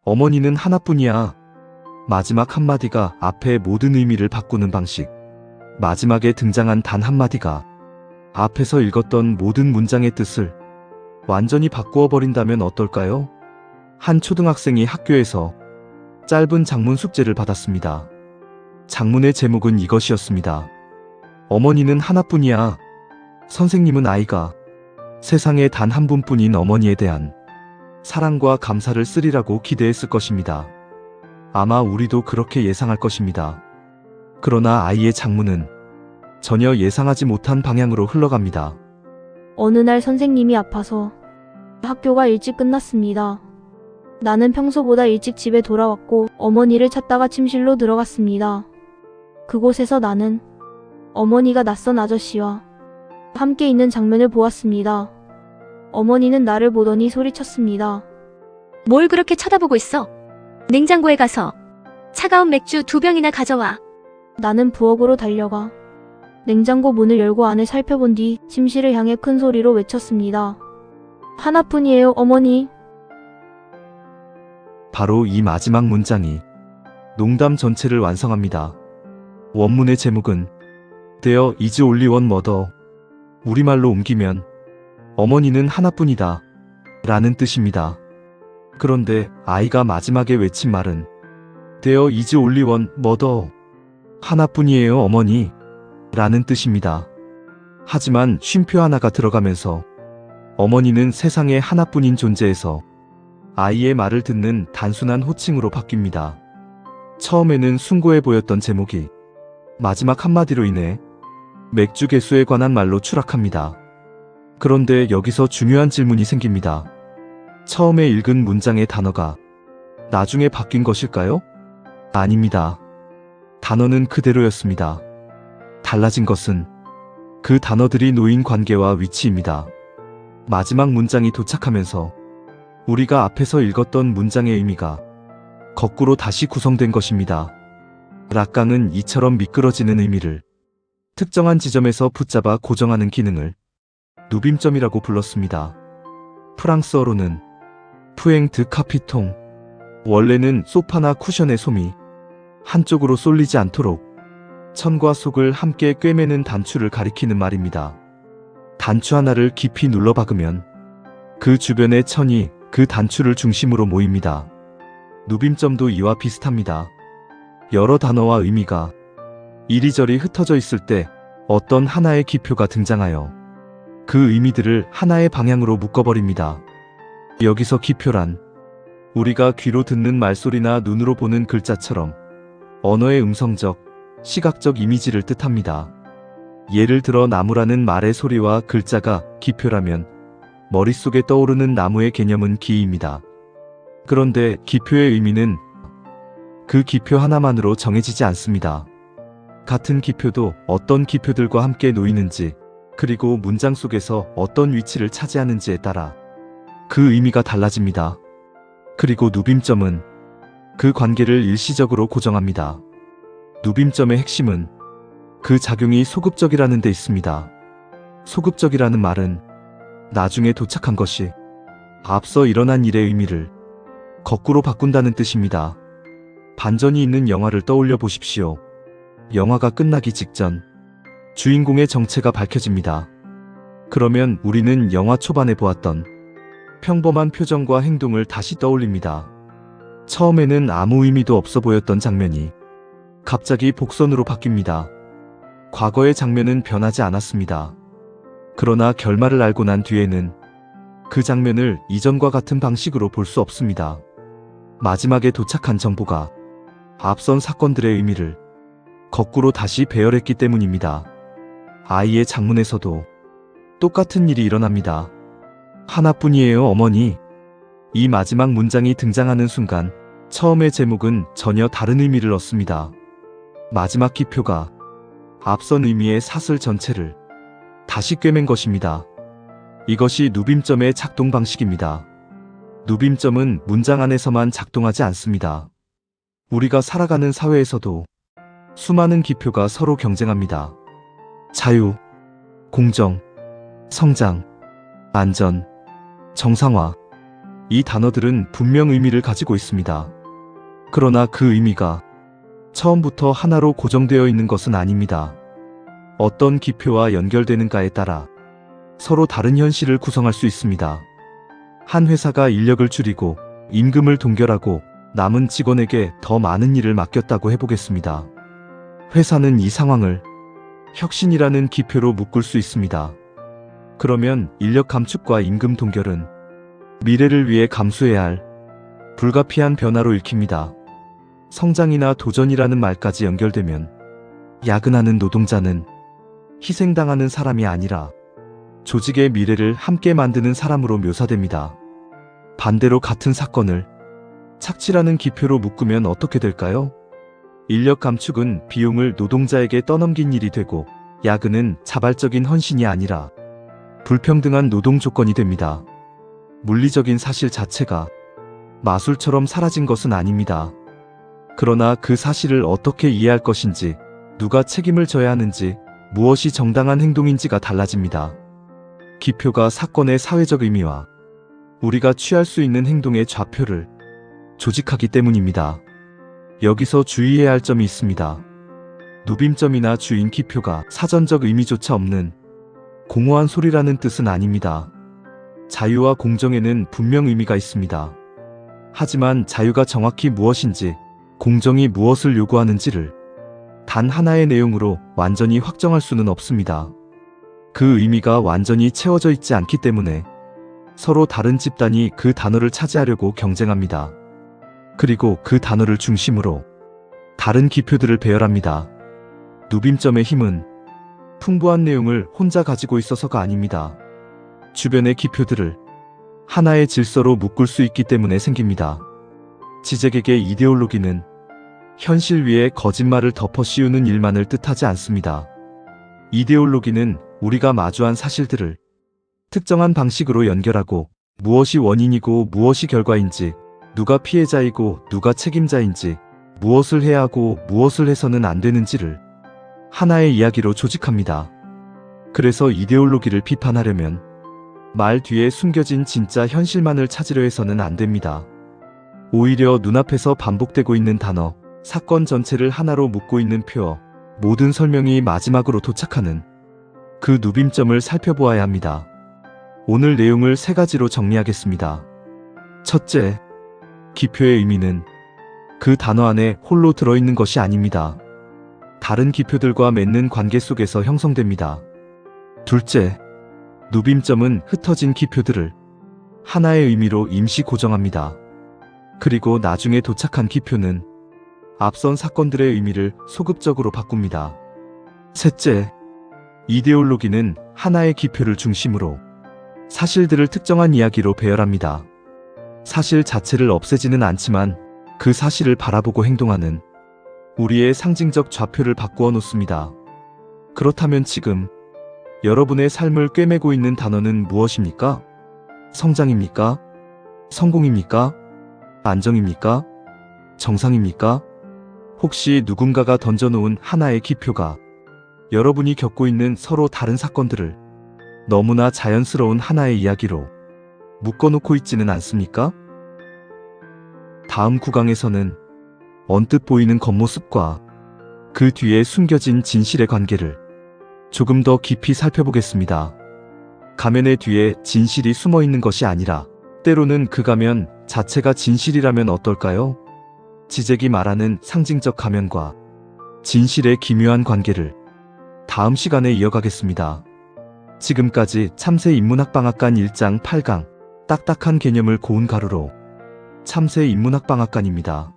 어머니는 하나뿐이야. 마지막 한마디가 앞의 모든 의미를 바꾸는 방식. 마지막에 등장한 단 한마디가 앞에서 읽었던 모든 문장의 뜻을 완전히 바꾸어 버린다면 어떨까요? 한 초등학생이 학교에서 짧은 작문 숙제를 받았습니다. 작문의 제목은 이것이었습니다. 어머니는 하나뿐이야. 선생님은 아이가 세상에 단 한 분뿐인 어머니에 대한 사랑과 감사를 쓰리라고 기대했을 것입니다. 아마 우리도 그렇게 예상할 것입니다. 그러나 아이의 작문은 전혀 예상하지 못한 방향으로 흘러갑니다. 어느 날 선생님이 아파서 학교가 일찍 끝났습니다. 나는 평소보다 일찍 집에 돌아왔고 어머니를 찾다가 침실로 들어갔습니다. 그곳에서 나는 어머니가 낯선 아저씨와 함께 있는 장면을 보았습니다. 어머니는 나를 보더니 소리쳤습니다. 뭘 그렇게 쳐다보고 있어? 냉장고에 가서 차가운 맥주 2병이나 가져와. 나는 부엌으로 달려가 냉장고 문을 열고 안을 살펴본 뒤 침실을 향해 큰 소리로 외쳤습니다. 하나뿐이에요, 어머니. 바로 이 마지막 문장이 농담 전체를 완성합니다. 원문의 제목은 There is only one mother. 우리말로 옮기면 어머니는 하나뿐이다 라는 뜻입니다. 그런데 아이가 마지막에 외친 말은 There is only one mother. 하나뿐이에요, 어머니 라는 뜻입니다. 하지만 쉼표 하나가 들어가면서 어머니는 세상에 하나뿐인 존재에서 아이의 말을 듣는 단순한 호칭으로 바뀝니다. 처음에는 숭고해 보였던 제목이 마지막 한마디로 인해 맥주 개수에 관한 말로 추락합니다. 그런데 여기서 중요한 질문이 생깁니다. 처음에 읽은 문장의 단어가 나중에 바뀐 것일까요? 아닙니다. 단어는 그대로였습니다. 달라진 것은 그 단어들이 놓인 관계와 위치입니다. 마지막 문장이 도착하면서 우리가 앞에서 읽었던 문장의 의미가 거꾸로 다시 구성된 것입니다. 락강은 이처럼 미끄러지는 의미를 특정한 지점에서 붙잡아 고정하는 기능을 누빔점이라고 불렀습니다. 프랑스어로는 푸엥 드 카피통, 원래는 소파나 쿠션의 솜이 한쪽으로 쏠리지 않도록 천과 속을 함께 꿰매는 단추를 가리키는 말입니다. 단추 하나를 깊이 눌러 박으면 그 주변의 천이 그 단추를 중심으로 모입니다. 누빔점도 이와 비슷합니다. 여러 단어와 의미가 이리저리 흩어져 있을 때 어떤 하나의 기표가 등장하여 그 의미들을 하나의 방향으로 묶어버립니다. 여기서 기표란 우리가 귀로 듣는 말소리나 눈으로 보는 글자처럼 언어의 음성적, 시각적 이미지를 뜻합니다. 예를 들어 나무라는 말의 소리와 글자가 기표라면 머릿속에 떠오르는 나무의 개념은 기입니다. 그런데 기표의 의미는 그 기표 하나만으로 정해지지 않습니다. 같은 기표도 어떤 기표들과 함께 놓이는지 그리고 문장 속에서 어떤 위치를 차지하는지에 따라 그 의미가 달라집니다. 그리고 누빔점은 그 관계를 일시적으로 고정합니다. 누빔점의 핵심은 그 작용이 소급적이라는 데 있습니다. 소급적이라는 말은 나중에 도착한 것이 앞서 일어난 일의 의미를 거꾸로 바꾼다는 뜻입니다. 반전이 있는 영화를 떠올려 보십시오. 영화가 끝나기 직전 주인공의 정체가 밝혀집니다. 그러면 우리는 영화 초반에 보았던 평범한 표정과 행동을 다시 떠올립니다. 처음에는 아무 의미도 없어 보였던 장면이 갑자기 복선으로 바뀝니다. 과거의 장면은 변하지 않았습니다. 그러나 결말을 알고 난 뒤에는 그 장면을 이전과 같은 방식으로 볼 수 없습니다. 마지막에 도착한 정보가 앞선 사건들의 의미를 거꾸로 다시 배열했기 때문입니다. 아이의 작문에서도 똑같은 일이 일어납니다. 하나뿐이에요, 어머니. 이 마지막 문장이 등장하는 순간 처음의 제목은 전혀 다른 의미를 얻습니다. 마지막 기표가 앞선 의미의 사슬 전체를 다시 꿰맨 것입니다. 이것이 누빔점의 작동 방식입니다. 누빔점은 문장 안에서만 작동하지 않습니다. 우리가 살아가는 사회에서도 수많은 기표가 서로 경쟁합니다. 자유, 공정, 성장, 안전, 정상화, 이 단어들은 분명 의미를 가지고 있습니다. 그러나 그 의미가 처음부터 하나로 고정되어 있는 것은 아닙니다. 어떤 기표와 연결되는가에 따라 서로 다른 현실을 구성할 수 있습니다. 한 회사가 인력을 줄이고 임금을 동결하고 남은 직원에게 더 많은 일을 맡겼다고 해보겠습니다. 회사는 이 상황을 혁신이라는 기표로 묶을 수 있습니다. 그러면 인력 감축과 임금 동결은 미래를 위해 감수해야 할 불가피한 변화로 읽힙니다. 성장이나 도전이라는 말까지 연결되면 야근하는 노동자는 희생당하는 사람이 아니라 조직의 미래를 함께 만드는 사람으로 묘사됩니다. 반대로 같은 사건을 착취라는 기표로 묶으면 어떻게 될까요? 인력 감축은 비용을 노동자에게 떠넘긴 일이 되고 야근은 자발적인 헌신이 아니라 불평등한 노동 조건이 됩니다. 물리적인 사실 자체가 마술처럼 사라진 것은 아닙니다. 그러나 그 사실을 어떻게 이해할 것인지, 누가 책임을 져야 하는지, 무엇이 정당한 행동인지가 달라집니다. 기표가 사건의 사회적 의미와 우리가 취할 수 있는 행동의 좌표를 조직하기 때문입니다. 여기서 주의해야 할 점이 있습니다. 누빔점이나 주인 기표가 사전적 의미조차 없는 공허한 소리라는 뜻은 아닙니다. 자유와 공정에는 분명 의미가 있습니다. 하지만 자유가 정확히 무엇인지, 공정이 무엇을 요구하는지를 단 하나의 내용으로 완전히 확정할 수는 없습니다. 그 의미가 완전히 채워져 있지 않기 때문에 서로 다른 집단이 그 단어를 차지하려고 경쟁합니다. 그리고 그 단어를 중심으로 다른 기표들을 배열합니다. 누빔점의 힘은 풍부한 내용을 혼자 가지고 있어서가 아닙니다. 주변의 기표들을 하나의 질서로 묶을 수 있기 때문에 생깁니다. 지적에게 이데올로기는 현실 위에 거짓말을 덮어 씌우는 일만을 뜻하지 않습니다. 이데올로기는 우리가 마주한 사실들을 특정한 방식으로 연결하고 무엇이 원인이고 무엇이 결과인지, 누가 피해자이고 누가 책임자인지, 무엇을 해야 하고 무엇을 해서는 안 되는지를 하나의 이야기로 조직합니다. 그래서 이데올로기를 비판하려면 말 뒤에 숨겨진 진짜 현실만을 찾으려 해서는 안 됩니다. 오히려 눈앞에서 반복되고 있는 단어, 사건 전체를 하나로 묶고 있는 표어, 모든 설명이 마지막으로 도착하는 그 누빔점을 살펴보아야 합니다. 오늘 내용을 3가지로 정리하겠습니다. 첫째, 기표의 의미는 그 단어 안에 홀로 들어있는 것이 아닙니다. 다른 기표들과 맺는 관계 속에서 형성됩니다. 둘째, 누빔점은 흩어진 기표들을 하나의 의미로 임시 고정합니다. 그리고 나중에 도착한 기표는 앞선 사건들의 의미를 소급적으로 바꿉니다. 셋째, 이데올로기는 하나의 기표를 중심으로 사실들을 특정한 이야기로 배열합니다. 사실 자체를 없애지는 않지만 그 사실을 바라보고 행동하는 우리의 상징적 좌표를 바꾸어 놓습니다. 그렇다면 지금 여러분의 삶을 꿰매고 있는 단어는 무엇입니까? 성장입니까? 성공입니까? 안정입니까? 정상입니까? 혹시 누군가가 던져놓은 하나의 기표가 여러분이 겪고 있는 서로 다른 사건들을 너무나 자연스러운 하나의 이야기로 묶어놓고 있지는 않습니까? 다음 구강에서는 언뜻 보이는 겉모습과 그 뒤에 숨겨진 진실의 관계를 조금 더 깊이 살펴보겠습니다. 가면의 뒤에 진실이 숨어 있는 것이 아니라 때로는 그 가면 자체가 진실이라면 어떨까요? 지적이 말하는 상징적 가면과 진실의 기묘한 관계를 다음 시간에 이어가겠습니다. 지금까지 참새 인문학방앗간 1장 8강 딱딱한 개념을 고운 가루로 참새 인문학방앗간입니다.